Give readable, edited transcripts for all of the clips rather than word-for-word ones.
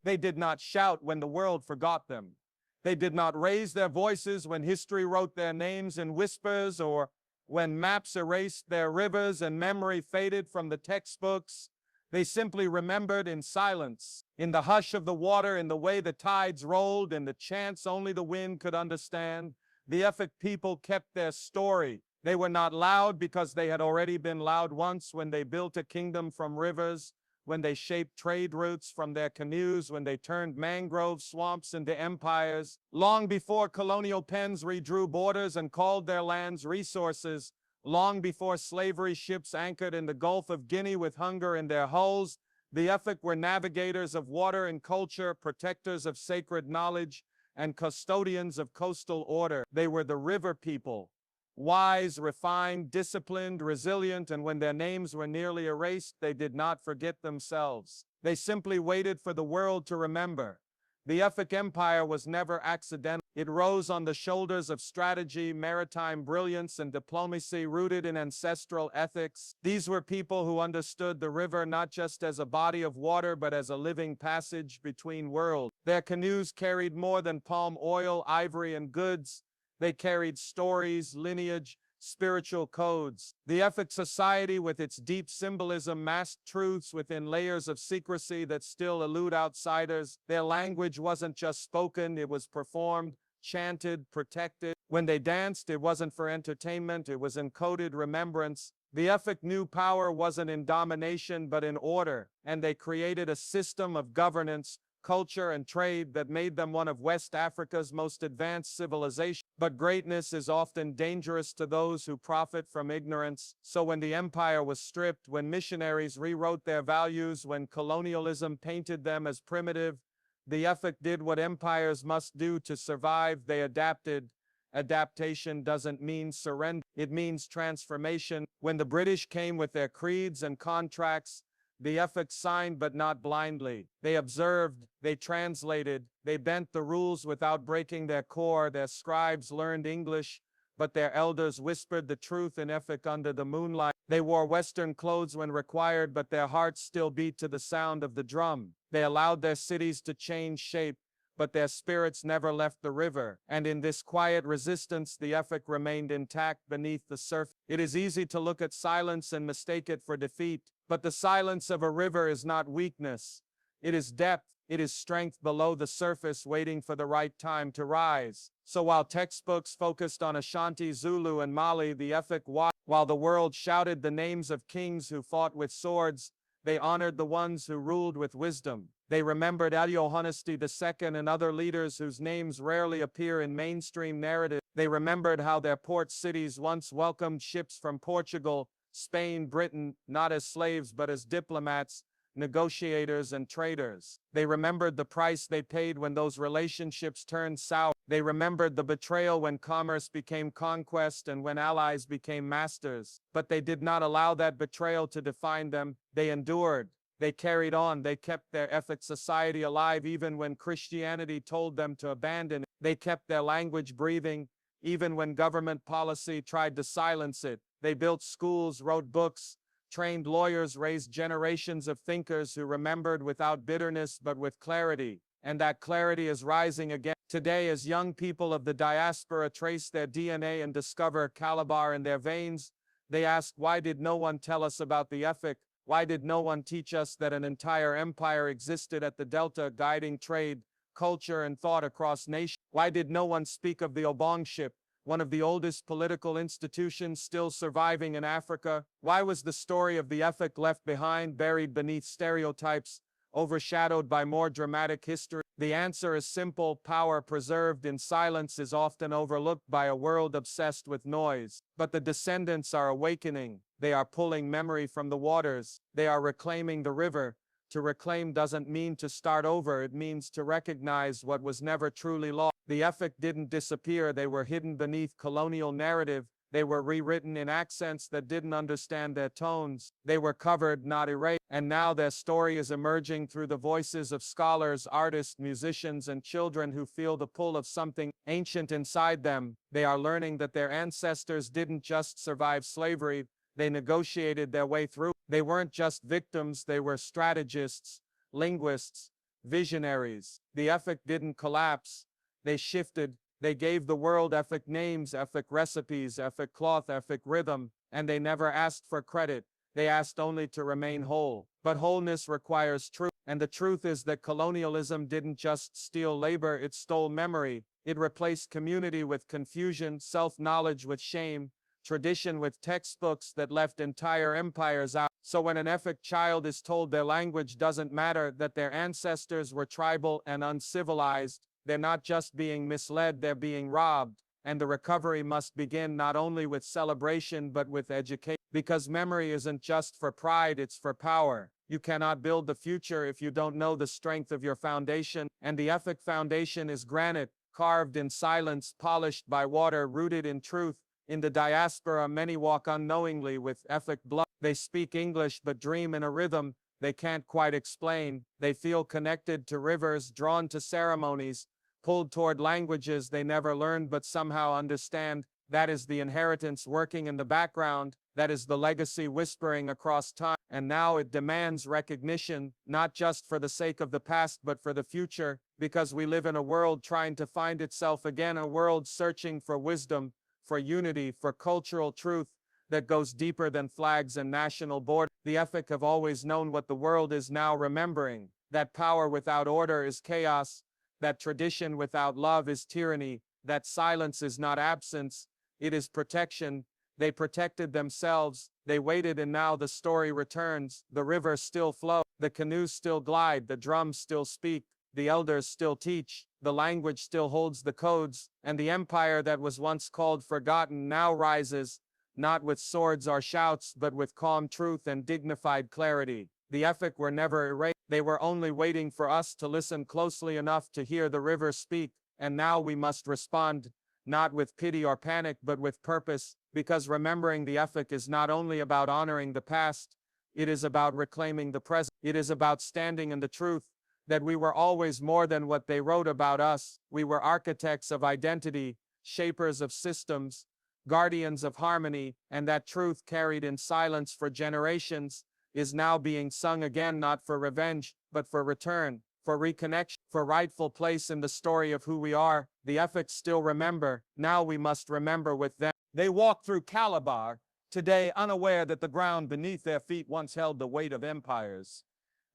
They did not shout when the world forgot them. They did not raise their voices when history wrote their names in whispers or when maps erased their rivers and memory faded from the textbooks. They simply remembered in silence, in the hush of the water, in the way the tides rolled, in the chants only the wind could understand. The Efik people kept their story. They were not loud because they had already been loud once when they built a kingdom from rivers, when they shaped trade routes from their canoes, when they turned mangrove swamps into empires, long before colonial pens redrew borders and called their lands resources, long before slavery ships anchored in the Gulf of Guinea with hunger in their hulls. The Efik were navigators of water and culture, protectors of sacred knowledge, and custodians of coastal order. They were the river people, wise, refined, disciplined, resilient, and when their names were nearly erased, they did not forget themselves. They simply waited for the world to remember. The Efik Empire was never accidental. It rose on the shoulders of strategy, maritime brilliance, and diplomacy rooted in ancestral ethics. These were people who understood the river not just as a body of water, but as a living passage between worlds. Their canoes carried more than palm oil, ivory, and goods. They carried stories, lineage, spiritual codes. The Efik society, with its deep symbolism, masked truths within layers of secrecy that still elude outsiders. Their language wasn't just spoken, it was performed, chanted, protected. When they danced, it wasn't for entertainment, it was encoded remembrance. The Efik knew power wasn't in domination, but in order, and they created a system of governance, culture, and trade that made them one of West Africa's most advanced civilizations. But greatness is often dangerous to those who profit from ignorance. So when the empire was stripped, when missionaries rewrote their values, when colonialism painted them as primitive, the Efik did what empires must do to survive. They adapted. Adaptation doesn't mean surrender, it means transformation. When the British came with their creeds and contracts, the Efik signed but not blindly. They observed, they translated, they bent the rules without breaking their core. Their scribes learned English, but their elders whispered the truth in Efik under the moonlight. They wore Western clothes when required, but their hearts still beat to the sound of the drum. They allowed their cities to change shape, but their spirits never left the river. And in this quiet resistance, the Efik remained intact beneath the surface. It is easy to look at silence and mistake it for defeat, but the silence of a river is not weakness. It is depth. It is strength below the surface waiting for the right time to rise. So while textbooks focused on Ashanti, Zulu, and Mali, the Efik watched. While the world shouted the names of kings who fought with swords, they honored the ones who ruled with wisdom. They remembered Ayohanesty II and other leaders whose names rarely appear in mainstream narrative. They remembered how their port cities once welcomed ships from Portugal, Spain, Britain, not as slaves but as diplomats, negotiators, and traders. They remembered the price they paid when those relationships turned sour. They remembered the betrayal when commerce became conquest and when allies became masters. But they did not allow that betrayal to define them. They endured. They carried on. They kept their Efik society alive even when Christianity told them to abandon it. They kept their language breathing even when government policy tried to silence it. They built schools, wrote books, trained lawyers, raised generations of thinkers who remembered without bitterness but with clarity. And that clarity is rising again. Today, as young people of the diaspora trace their DNA and discover Calabar in their veins, they ask, why did no one tell us about the Efik? Why did no one teach us that an entire empire existed at the Delta, guiding trade, culture, and thought across nations? Why did no one speak of the Obongship, one of the oldest political institutions still surviving in Africa? Why was the story of the Efik left behind, buried beneath stereotypes, overshadowed by more dramatic history? The answer is simple. Power preserved in silence is often overlooked by a world obsessed with noise. But the descendants are awakening. They are pulling memory from the waters. They are reclaiming the river. To reclaim doesn't mean to start over. It means to recognize what was never truly lost. The Efik didn't disappear. They were hidden beneath colonial narrative. They were rewritten in accents that didn't understand their tones. They were covered, not erased. And now their story is emerging through the voices of scholars, artists, musicians, and children who feel the pull of something ancient inside them. They are learning that their ancestors didn't just survive slavery. They negotiated their way through. They weren't just victims, they were strategists, linguists, visionaries. The Efik didn't collapse. They shifted. They gave the world Efik names, Efik recipes, Efik cloth, Efik rhythm, and they never asked for credit. They asked only to remain whole. But wholeness requires truth. And the truth is that colonialism didn't just steal labor, it stole memory. It replaced community with confusion, self-knowledge with shame, tradition with textbooks that left entire empires out. So when an Efik child is told their language doesn't matter, that their ancestors were tribal and uncivilized, they're not just being misled, they're being robbed. And the recovery must begin not only with celebration but with education. Because memory isn't just for pride, it's for power. You cannot build the future if you don't know the strength of your foundation. And the Efik foundation is granite, carved in silence, polished by water, rooted in truth. In the diaspora, many walk unknowingly with Efik blood. They speak English but dream in a rhythm they can't quite explain. They feel connected to rivers, drawn to ceremonies, pulled toward languages they never learned but somehow understand. That is the inheritance working in the background. That is the legacy whispering across time. And now it demands recognition, not just for the sake of the past but for the future, because we live in a world trying to find itself again, a world searching for wisdom, for unity, for cultural truth that goes deeper than flags and national borders. The Efik have always known what the world is now remembering, that power without order is chaos, that tradition without love is tyranny, that silence is not absence, it is protection. They protected themselves, they waited, and now the story returns. The rivers still flow, the canoes still glide, the drums still speak, the elders still teach, the language still holds the codes, and the empire that was once called forgotten now rises, not with swords or shouts, but with calm truth and dignified clarity. The Efik were never erased. They were only waiting for us to listen closely enough to hear the river speak, and now we must respond, not with pity or panic, but with purpose, because remembering the Efik is not only about honoring the past, it is about reclaiming the present. It is about standing in the truth, that we were always more than what they wrote about us. We were architects of identity, shapers of systems, guardians of harmony, and that truth carried in silence for generations is now being sung again, not for revenge, but for return, for reconnection, for rightful place in the story of who we are. The Efik still remember. Now we must remember with them. They walk through Calabar, today unaware that the ground beneath their feet once held the weight of empires.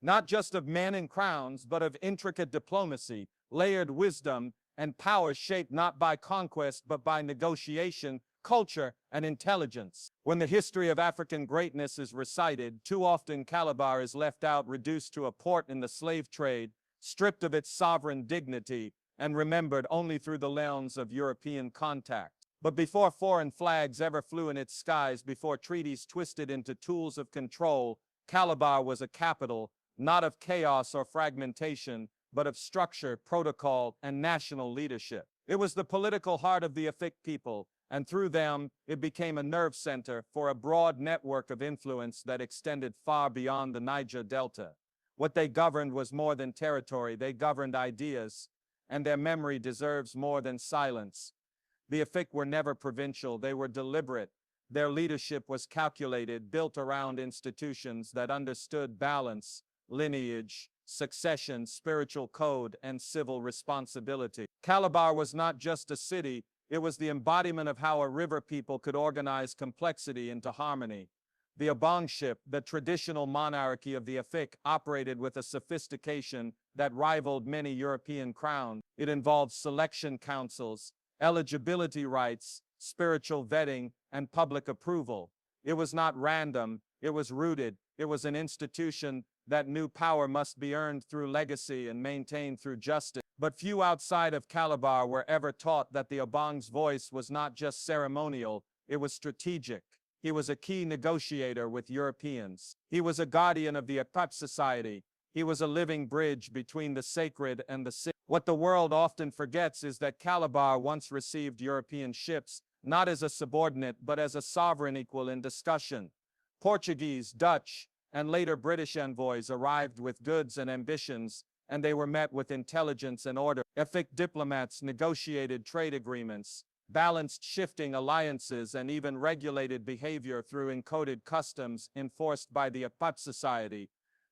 Not just of men and crowns, but of intricate diplomacy, layered wisdom, and power shaped not by conquest, but by negotiation, culture, and intelligence. When the history of African greatness is recited, too often Calabar is left out, reduced to a port in the slave trade, stripped of its sovereign dignity, and remembered only through the lens of European contact. But before foreign flags ever flew in its skies, before treaties twisted into tools of control, Calabar was a capital, not of chaos or fragmentation, but of structure, protocol, and national leadership. It was the political heart of the Efik people, and through them, it became a nerve center for a broad network of influence that extended far beyond the Niger Delta. What they governed was more than territory, they governed ideas, and their memory deserves more than silence. The Efik were never provincial, they were deliberate. Their leadership was calculated, built around institutions that understood balance, lineage, succession, spiritual code, and civil responsibility. Calabar was not just a city, it was the embodiment of how a river people could organize complexity into harmony. The Obongship, the traditional monarchy of the Efik, operated with a sophistication that rivaled many European crowns. It involved selection councils, eligibility rights, spiritual vetting, and public approval. It was not random, it was rooted. It was an institution that knew power must be earned through legacy and maintained through justice. But few outside of Calabar were ever taught that the Obong's voice was not just ceremonial, it was strategic. He was a key negotiator with Europeans. He was a guardian of the Ekpe society. He was a living bridge between the sacred and the sick. What the world often forgets is that Calabar once received European ships, not as a subordinate, but as a sovereign equal in discussion. Portuguese, Dutch, and later British envoys arrived with goods and ambitions, and they were met with intelligence and order. Efik diplomats negotiated trade agreements, balanced shifting alliances, and even regulated behavior through encoded customs enforced by the Ekpe society.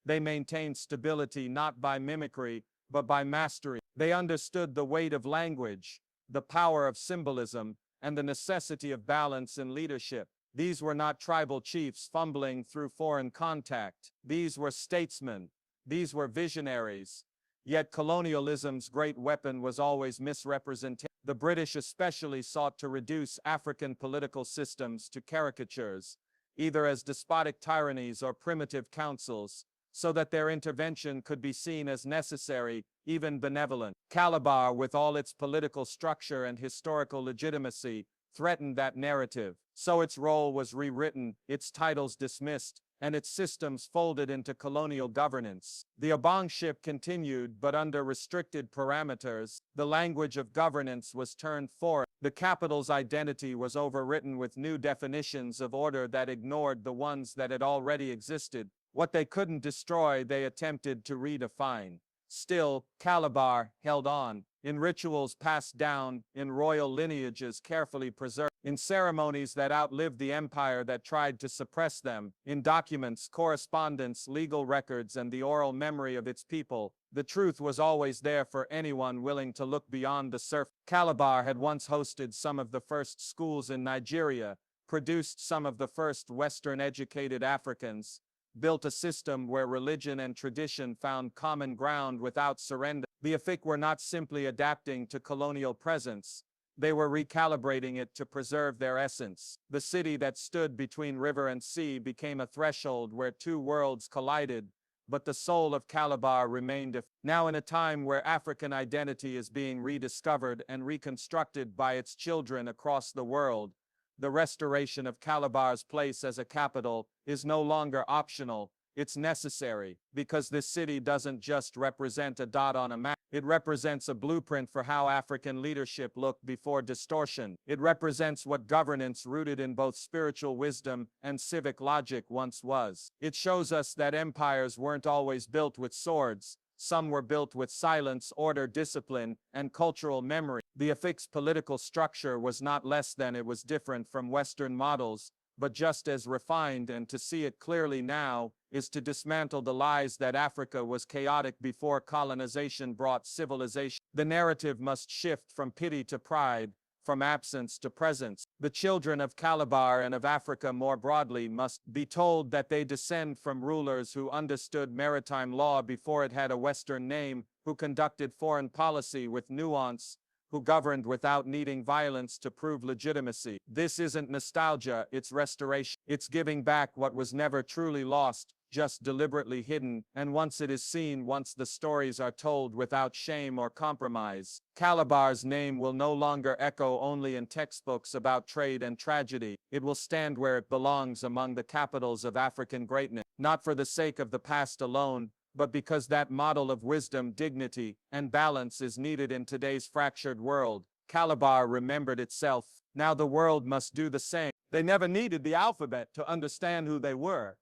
They maintained stability not by mimicry, but by mastery. They understood the weight of language, the power of symbolism, and the necessity of balance in leadership. These were not tribal chiefs fumbling through foreign contact. These were statesmen. These were visionaries. Yet colonialism's great weapon was always misrepresentation. The British especially sought to reduce African political systems to caricatures, either as despotic tyrannies or primitive councils, so that their intervention could be seen as necessary, even benevolent. Calabar, with all its political structure and historical legitimacy, threatened that narrative. So its role was rewritten, its titles dismissed, and its systems folded into colonial governance. The Obongship continued, but under restricted parameters. The language of governance was turned foreign. The capital's identity was overwritten with new definitions of order that ignored the ones that had already existed. What they couldn't destroy, they attempted to redefine. Still, Calabar held on, in rituals passed down, in royal lineages carefully preserved, in ceremonies that outlived the empire that tried to suppress them, in documents, correspondence, legal records, and the oral memory of its people. The truth was always there for anyone willing to look beyond the surface. Calabar had once hosted some of the first schools in Nigeria, produced some of the first Western-educated Africans, built a system where religion and tradition found common ground without surrender. The Efik were not simply adapting to colonial presence, they were recalibrating it to preserve their essence. The city that stood between river and sea became a threshold where two worlds collided, but the soul of Calabar remained. Now, in a time where African identity is being rediscovered and reconstructed by its children across the world, the restoration of Calabar's place as a capital is no longer optional, it's necessary, because this city doesn't just represent a dot on a map. It represents a blueprint for how African leadership looked before distortion. It represents what governance rooted in both spiritual wisdom and civic logic once was. It shows us that empires weren't always built with swords. Some were built with silence, order, discipline, and cultural memory. The Efik's political structure was not less than it was different from Western models, but just as refined, and to see it clearly now is to dismantle the lies that Africa was chaotic before colonization brought civilization. The narrative must shift from pity to pride, from absence to presence. The children of Calabar and of Africa more broadly must be told that they descend from rulers who understood maritime law before it had a Western name, who conducted foreign policy with nuance, who governed without needing violence to prove legitimacy. This isn't nostalgia, it's restoration. It's giving back what was never truly lost, just deliberately hidden, and once it is seen, once the stories are told without shame or compromise, Calabar's name will no longer echo only in textbooks about trade and tragedy. It will stand where it belongs among the capitals of African greatness, not for the sake of the past alone, but because that model of wisdom, dignity, and balance is needed in today's fractured world. Calabar remembered itself. Now the world must do the same. They never needed the alphabet to understand who they were.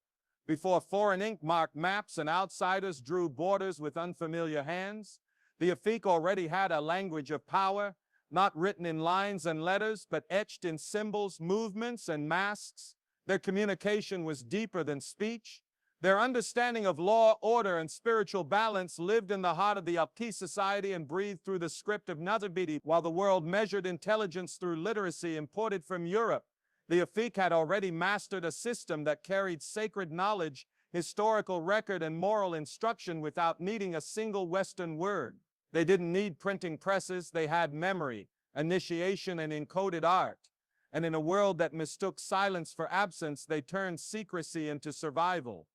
Before foreign ink marked maps and outsiders drew borders with unfamiliar hands, the Efik already had a language of power, not written in lines and letters, but etched in symbols, movements, and masks. Their communication was deeper than speech. Their understanding of law, order, and spiritual balance lived in the heart of the Ekpe society and breathed through the script of Nsibidi. While the world measured intelligence through literacy imported from Europe, the Efik had already mastered a system that carried sacred knowledge, historical record, and moral instruction without needing a single Western word. They didn't need printing presses, they had memory, initiation, and encoded art. And in a world that mistook silence for absence, they turned secrecy into survival.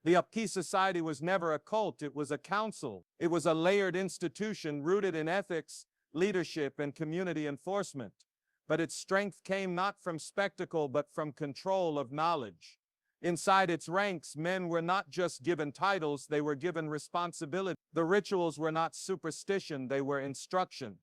The Ekpe society was never a cult, it was a council. It was a layered institution rooted in ethics, leadership, and community enforcement. But its strength came not from spectacle, but from control of knowledge. Inside its ranks, men were not just given titles, they were given responsibility. The rituals were not superstition, they were instruction.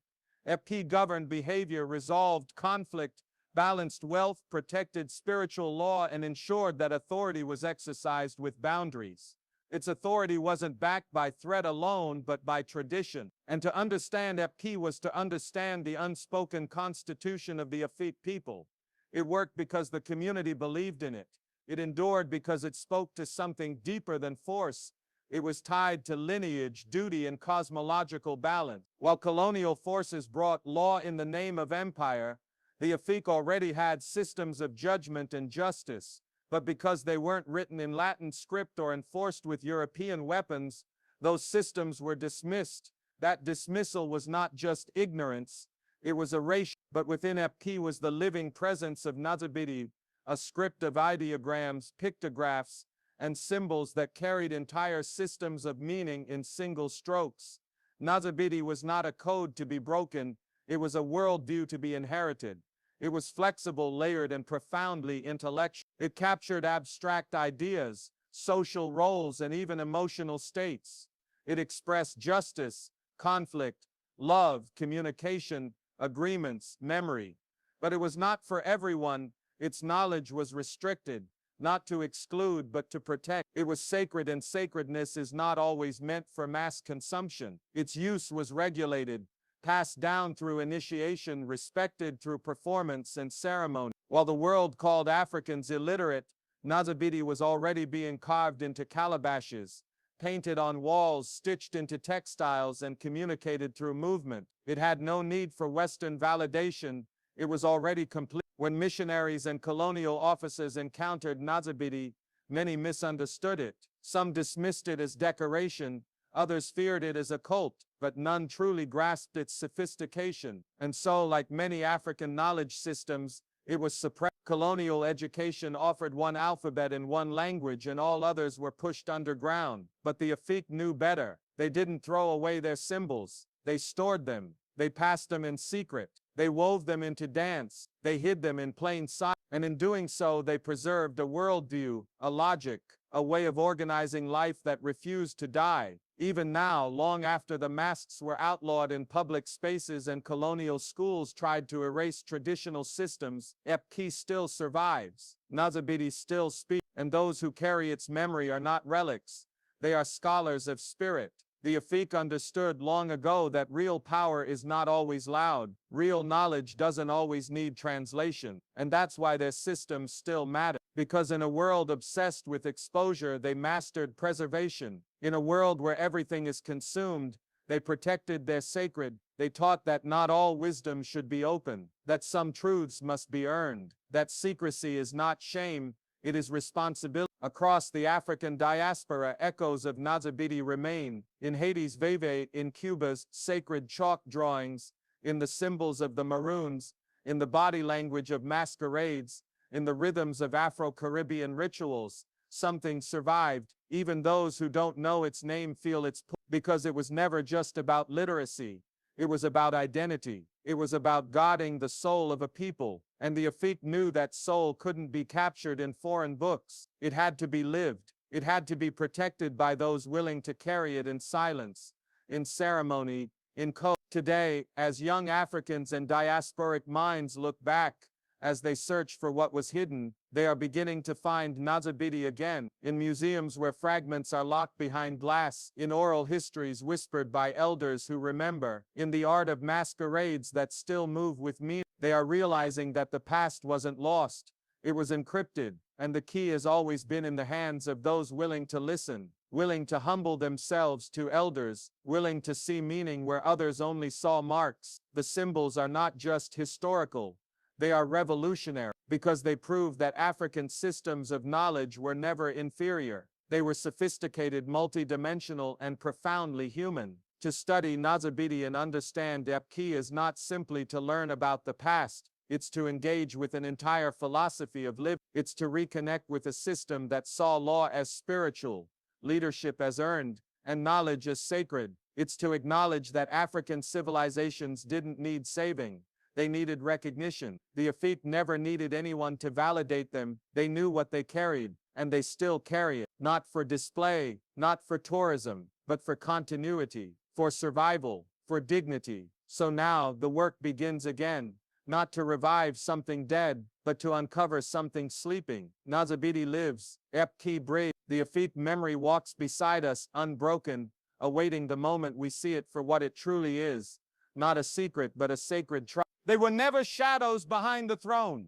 Ekpe governed behavior, resolved conflict, balanced wealth, protected spiritual law, and ensured that authority was exercised with boundaries. Its authority wasn't backed by threat alone, but by tradition. And to understand Ekpe was to understand the unspoken constitution of the Efik people. It worked because the community believed in it. It endured because it spoke to something deeper than force, It was tied to lineage, duty, and cosmological balance. While colonial forces brought law in the name of empire, the Efik already had systems of judgment and justice, but because they weren't written in Latin script or enforced with European weapons, those systems were dismissed. That dismissal was not just ignorance, it was erasure. But within Ekpe was the living presence of Nsibidi, a script of ideograms, pictographs, and symbols that carried entire systems of meaning in single strokes. Nsibidi was not a code to be broken, it was a worldview to be inherited. It was flexible, layered, and profoundly intellectual. It captured abstract ideas, social roles, and even emotional states. It expressed justice, conflict, love, communication, agreements, memory. But it was not for everyone. Its knowledge was restricted, not to exclude but to protect. It was sacred, and sacredness is not always meant for mass consumption. Its use was regulated, passed down through initiation, respected through performance and ceremony. While the world called Africans illiterate, Nsibidi was already being carved into calabashes, painted on walls, stitched into textiles, and communicated through movement. It had no need for Western validation. It was already complete. When missionaries and colonial officers encountered Nsibidi, many misunderstood it. Some dismissed it as decoration, others feared it as a cult, but none truly grasped its sophistication. And so, like many African knowledge systems, it was suppressed. Colonial education offered one alphabet in one language, and all others were pushed underground. But the Efik knew better. They didn't throw away their symbols. They stored them. They passed them in secret. They wove them into dance. They hid them in plain sight. And in doing so, they preserved a worldview, a logic, a way of organizing life that refused to die. Even now, long after the masks were outlawed in public spaces and colonial schools tried to erase traditional systems, Ekpe still survives. Nsibidi still speaks, and those who carry its memory are not relics. They are scholars of spirit. The Efik understood long ago that real power is not always loud. Real knowledge doesn't always need translation. And that's why their systems still matter. Because in a world obsessed with exposure, they mastered preservation. In a world where everything is consumed, they protected their sacred. They taught that not all wisdom should be open, that some truths must be earned, that secrecy is not shame, it is responsibility. Across the African diaspora, echoes of Nsibidi remain, in Haiti's Veve, in Cuba's sacred chalk drawings, in the symbols of the Maroons, in the body language of masquerades, in the rhythms of Afro-Caribbean rituals. Something survived. Even those who don't know its name feel its pull, because it was never just about literacy. It was about identity. It was about guarding the soul of a people. And the Efik knew that soul couldn't be captured in foreign books. It had to be lived. It had to be protected by those willing to carry it in silence, in ceremony, in code. Today, as young Africans and diasporic minds look back, as they search for what was hidden, they are beginning to find Nsibidi again, in museums where fragments are locked behind glass, in oral histories whispered by elders who remember, in the art of masquerades that still move with meaning. They are realizing that the past wasn't lost, it was encrypted, and the key has always been in the hands of those willing to listen, willing to humble themselves to elders, willing to see meaning where others only saw marks. The symbols are not just historical. They are revolutionary, because they prove that African systems of knowledge were never inferior. They were sophisticated, multidimensional, and profoundly human. To study Nsibidi and understand Ekpe is not simply to learn about the past, it's to engage with an entire philosophy of living. It's to reconnect with a system that saw law as spiritual, leadership as earned, and knowledge as sacred. It's to acknowledge that African civilizations didn't need saving. They needed recognition. The Efik never needed anyone to validate them. They knew what they carried, and they still carry it. Not for display, not for tourism, but for continuity, for survival, for dignity. So now the work begins again, not to revive something dead, but to uncover something sleeping. Nsibidi lives. Ekpe breathes. The Efik memory walks beside us, unbroken, awaiting the moment we see it for what it truly is. Not a secret, but a sacred trust. They were never shadows behind the throne.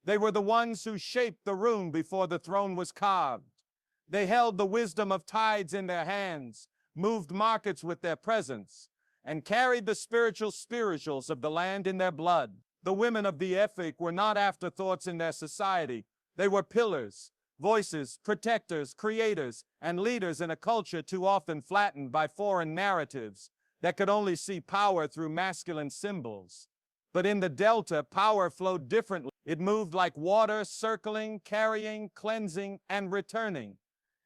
They were the ones who shaped the room before the throne was carved. They held the wisdom of tides in their hands, moved markets with their presence, and carried the spirituals of the land in their blood. The women of the Efik were not afterthoughts in their society. They were pillars, voices, protectors, creators, and leaders in a culture too often flattened by foreign narratives that could only see power through masculine symbols. But in the Delta, power flowed differently. It moved like water, circling, carrying, cleansing, and returning.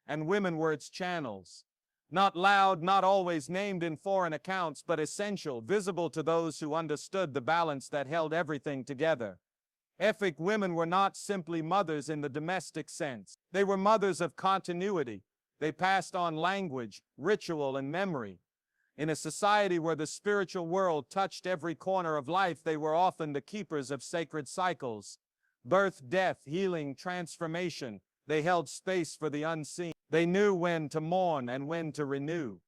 And women were its channels. Not loud, not always named in foreign accounts, but essential, visible to those who understood the balance that held everything together. Efik women were not simply mothers in the domestic sense. They were mothers of continuity. They passed on language, ritual, and memory. In a society where the spiritual world touched every corner of life, they were often the keepers of sacred cycles. Birth, death, healing, transformation. They held space for the unseen. They knew when to mourn and when to renew.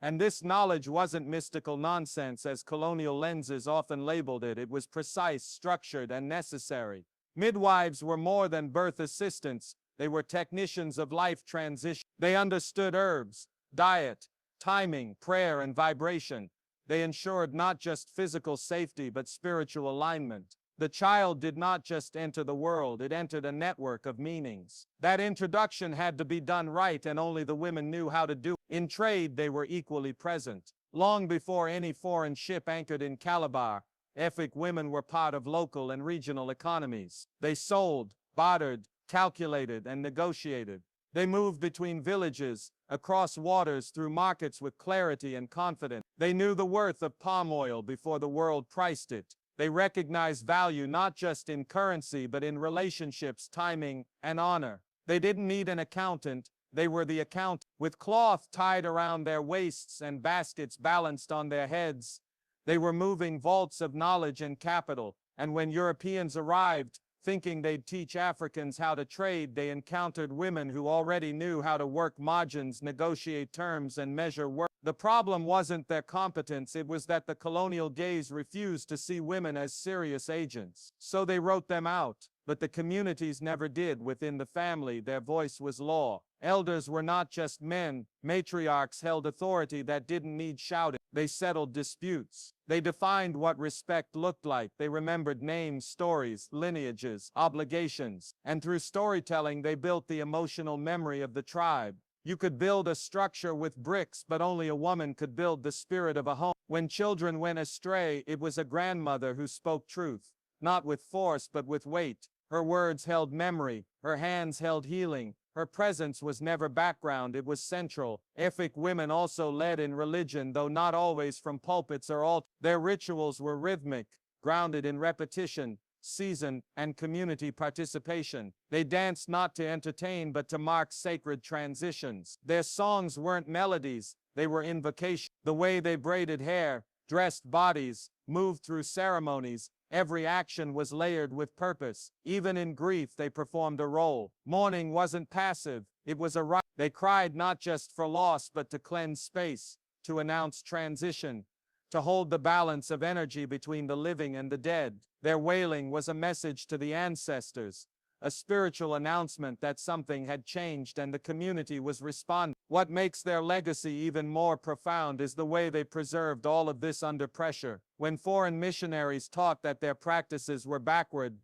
And this knowledge wasn't mystical nonsense, as colonial lenses often labeled it. It was precise, structured, and necessary. Midwives were more than birth assistants. They were technicians of life transition. They understood herbs, diet, timing, prayer, and vibration. They ensured not just physical safety, but spiritual alignment. The child did not just enter the world, it entered a network of meanings. That introduction had to be done right, and only the women knew how to do it. In trade, they were equally present. Long before any foreign ship anchored in Calabar, Efik women were part of local and regional economies. They sold, bartered, calculated, and negotiated. They moved between villages, across waters, through markets with clarity and confidence. They knew the worth of palm oil before the world priced it. They recognized value not just in currency, but in relationships, timing, and honor. They didn't need an accountant. They were the accountant. With cloth tied around their waists and baskets balanced on their heads, they were moving vaults of knowledge and capital. And when Europeans arrived, thinking they'd teach Africans how to trade, they encountered women who already knew how to work margins, negotiate terms, and measure work. The problem wasn't their competence, it was that the colonial gaze refused to see women as serious agents. So they wrote them out. But the communities never did. Within the family, their voice was law. Elders were not just men. Matriarchs held authority that didn't need shouting. They settled disputes. They defined what respect looked like. They remembered names, stories, lineages, obligations. And through storytelling, they built the emotional memory of the tribe. You could build a structure with bricks, but only a woman could build the spirit of a home. When children went astray, it was a grandmother who spoke truth, not with force, but with weight. Her words held memory, her hands held healing, her presence was never background, it was central. Efik women also led in religion, though not always from pulpits or altars. Their rituals were rhythmic, grounded in repetition, season, and community participation. They danced not to entertain, but to mark sacred transitions. Their songs weren't melodies, they were invocations. The way they braided hair, dressed bodies, moved through ceremonies, every action was layered with purpose. Even in grief, they performed a role. Mourning wasn't passive, it was a right. They cried not just for loss, but to cleanse space, to announce transition, to hold the balance of energy between the living and the dead. Their wailing was a message to the ancestors, a spiritual announcement that something had changed and the community was responding. What makes their legacy even more profound is the way they preserved all of this under pressure. When foreign missionaries taught that their practices were backward,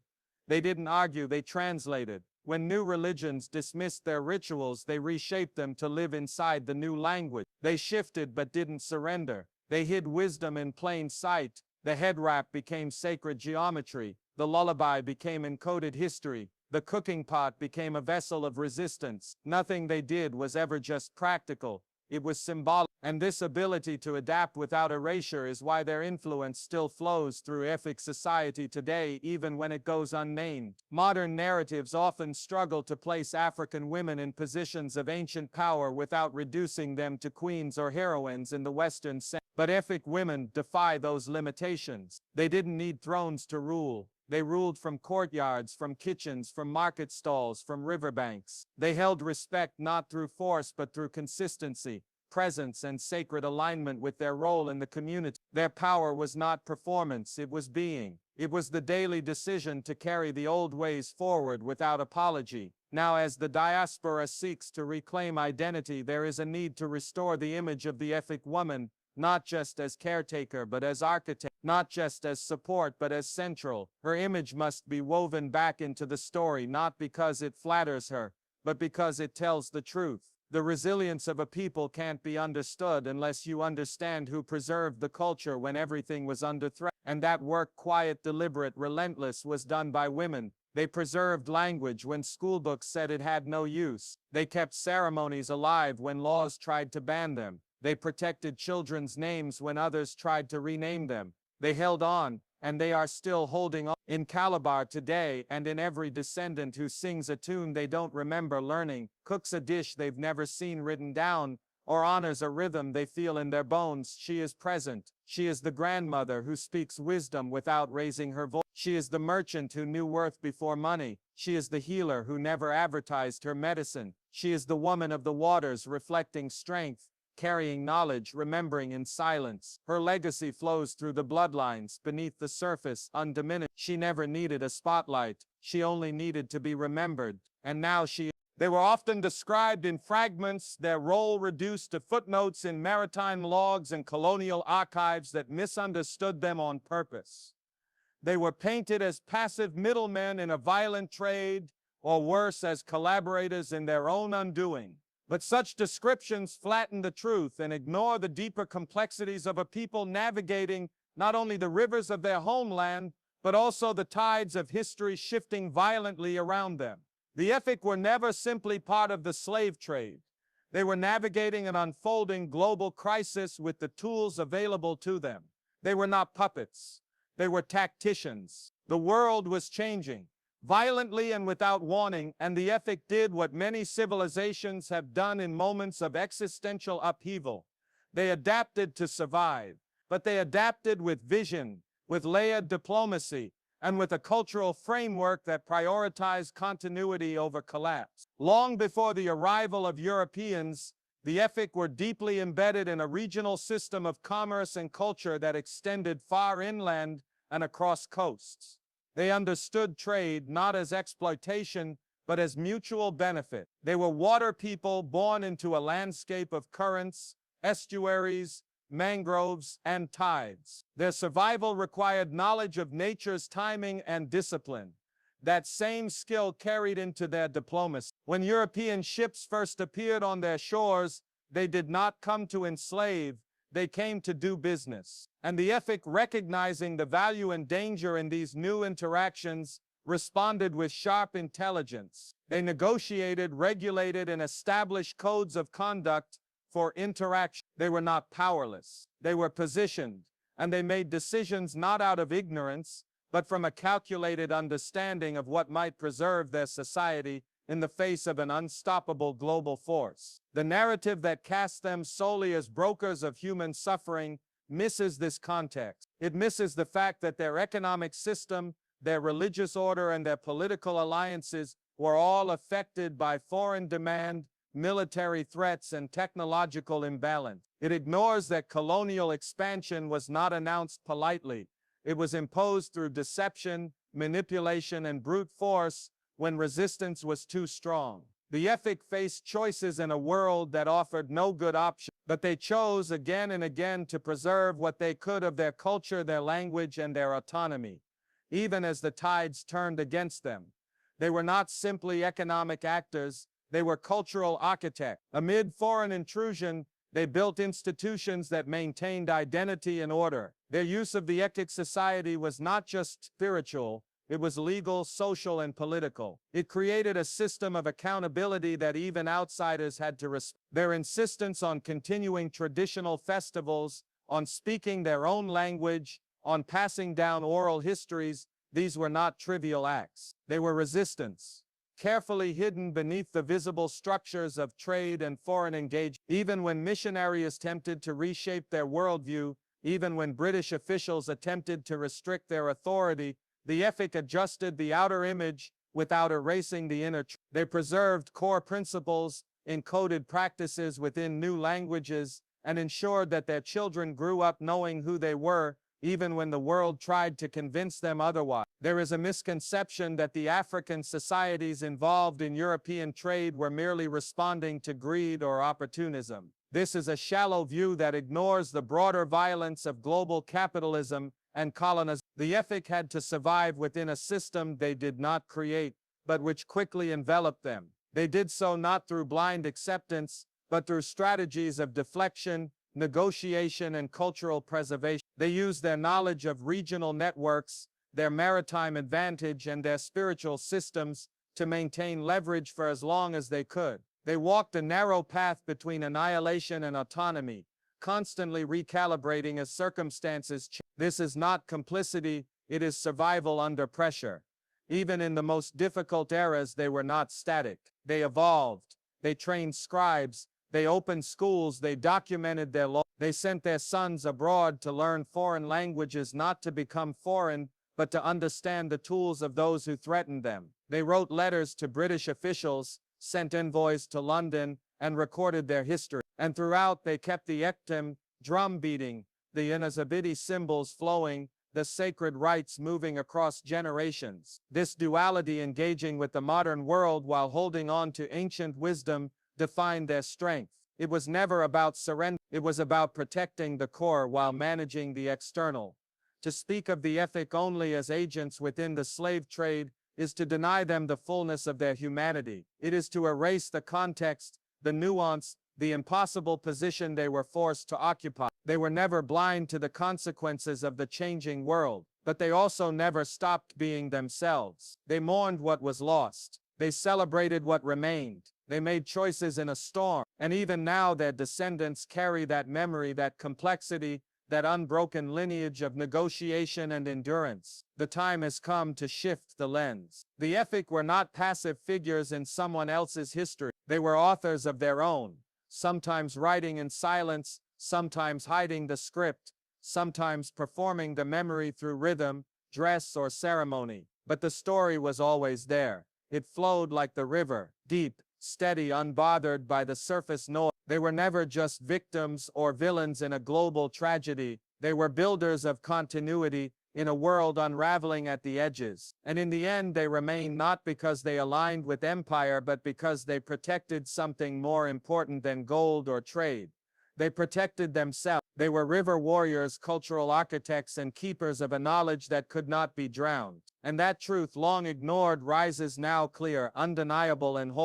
they didn't argue, they translated. When new religions dismissed their rituals, they reshaped them to live inside the new language. They shifted but didn't surrender. They hid wisdom in plain sight. The head wrap became sacred geometry. The lullaby became encoded history. The cooking pot became a vessel of resistance. Nothing they did was ever just practical. It was symbolic. And this ability to adapt without erasure is why their influence still flows through Efik society today, even when it goes unnamed. Modern narratives often struggle to place African women in positions of ancient power without reducing them to queens or heroines in the Western sense. But Efik women defy those limitations. They didn't need thrones to rule. They ruled from courtyards, from kitchens, from market stalls, from riverbanks. They held respect not through force but through consistency. presence, and sacred alignment with their role in the community. Their power was not performance, it was being. It was the daily decision to carry the old ways forward without apology. Now, as the diaspora seeks to reclaim identity, there is a need to restore the image of the Efik woman, not just as caretaker but as architect, not just as support but as central. Her image must be woven back into the story, not because it flatters her, but because it tells the truth. The resilience of a people can't be understood unless you understand who preserved the culture when everything was under threat. And that work, quiet, deliberate, relentless, was done by women. They preserved language when schoolbooks said it had no use. They kept ceremonies alive when laws tried to ban them. They protected children's names when others tried to rename them. They held on, and they are still holding on. In Calabar today, and in every descendant who sings a tune they don't remember learning, cooks a dish they've never seen written down, or honors a rhythm they feel in their bones, she is present. She is the grandmother who speaks wisdom without raising her voice. She is the merchant who knew worth before money. She is the healer who never advertised her medicine. She is the woman of the waters, reflecting strength, carrying knowledge, remembering in silence. Her legacy flows through the bloodlines, beneath the surface, undiminished. She never needed a spotlight. She only needed to be remembered. And now they were often described in fragments, their role reduced to footnotes in maritime logs and colonial archives that misunderstood them on purpose. They were painted as passive middlemen in a violent trade, or worse, as collaborators in their own undoing. But such descriptions flatten the truth and ignore the deeper complexities of a people navigating not only the rivers of their homeland, but also the tides of history shifting violently around them. The Efik were never simply part of the slave trade. They were navigating an unfolding global crisis with the tools available to them. They were not puppets. They were tacticians. The world was changing violently and without warning, and the Efik did what many civilizations have done in moments of existential upheaval. They adapted to survive, but they adapted with vision, with layered diplomacy, and with a cultural framework that prioritized continuity over collapse. Long before the arrival of Europeans, the Efik were deeply embedded in a regional system of commerce and culture that extended far inland and across coasts. They understood trade not as exploitation, but as mutual benefit. They were water people born into a landscape of currents, estuaries, mangroves, and tides. Their survival required knowledge of nature's timing and discipline. That same skill carried into their diplomacy. When European ships first appeared on their shores, they did not come to enslave, they came to do business. And the Efik, recognizing the value and danger in these new interactions, responded with sharp intelligence. They negotiated, regulated, and established codes of conduct for interaction. They were not powerless. They were positioned, and they made decisions not out of ignorance, but from a calculated understanding of what might preserve their society in the face of an unstoppable global force. The narrative that casts them solely as brokers of human suffering misses this context. It misses the fact that their economic system, their religious order, and their political alliances were all affected by foreign demand, military threats, and technological imbalance. It ignores that colonial expansion was not announced politely. It was imposed through deception, manipulation, and brute force when resistance was too strong. The Efik faced choices in a world that offered no good option, but they chose again and again to preserve what they could of their culture, their language, and their autonomy, even as the tides turned against them. They were not simply economic actors, they were cultural architects. Amid foreign intrusion, they built institutions that maintained identity and order. Their use of the Efik society was not just spiritual, it was legal, social, and political. It created a system of accountability that even outsiders had to respect. Their insistence on continuing traditional festivals, on speaking their own language, on passing down oral histories, these were not trivial acts. They were resistance, carefully hidden beneath the visible structures of trade and foreign engagement. Even when missionaries attempted to reshape their worldview, even when British officials attempted to restrict their authority, the Efik adjusted the outer image without erasing the inner. They preserved core principles, encoded practices within new languages, and ensured that their children grew up knowing who they were, even when the world tried to convince them otherwise. There is a misconception that the African societies involved in European trade were merely responding to greed or opportunism. This is a shallow view that ignores the broader violence of global capitalism and colonization. The Efik had to survive within a system they did not create, but which quickly enveloped them. They did so not through blind acceptance, but through strategies of deflection, negotiation, and cultural preservation. They used their knowledge of regional networks, their maritime advantage, and their spiritual systems to maintain leverage for as long as they could. They walked a narrow path between annihilation and autonomy, constantly recalibrating as circumstances change. This is not complicity, it is survival under pressure. Even in the most difficult eras, they were not static. They evolved. They trained scribes. They opened schools. They documented their law. They sent their sons abroad to learn foreign languages, not to become foreign, but to understand the tools of those who threatened them. They wrote letters to British officials, sent envoys to London, and recorded their history. And throughout, they kept the Ekpe drum beating, the Nsibidi symbols flowing, the sacred rites moving across generations. This duality, engaging with the modern world while holding on to ancient wisdom, defined their strength. It was never about surrender. It was about protecting the core while managing the external. To speak of the Efik only as agents within the slave trade is to deny them the fullness of their humanity. It is to erase the context, the nuance, the impossible position they were forced to occupy. They were never blind to the consequences of the changing world, but they also never stopped being themselves. They mourned what was lost. They celebrated what remained. They made choices in a storm. And even now their descendants carry that memory, that complexity, that unbroken lineage of negotiation and endurance. The time has come to shift the lens. The Efik were not passive figures in someone else's history. They were authors of their own, sometimes writing in silence, sometimes hiding the script, sometimes performing the memory through rhythm, dress, or ceremony. But the story was always there. It flowed like the river, deep, steady, unbothered by the surface noise. They were never just victims or villains in a global tragedy. They were builders of continuity in a world unraveling at the edges. And in the end, they remained not because they aligned with empire, but because they protected something more important than gold or trade. They protected themselves. They were river warriors, cultural architects, and keepers of a knowledge that could not be drowned. And that truth, long ignored, rises now clear, undeniable, and whole.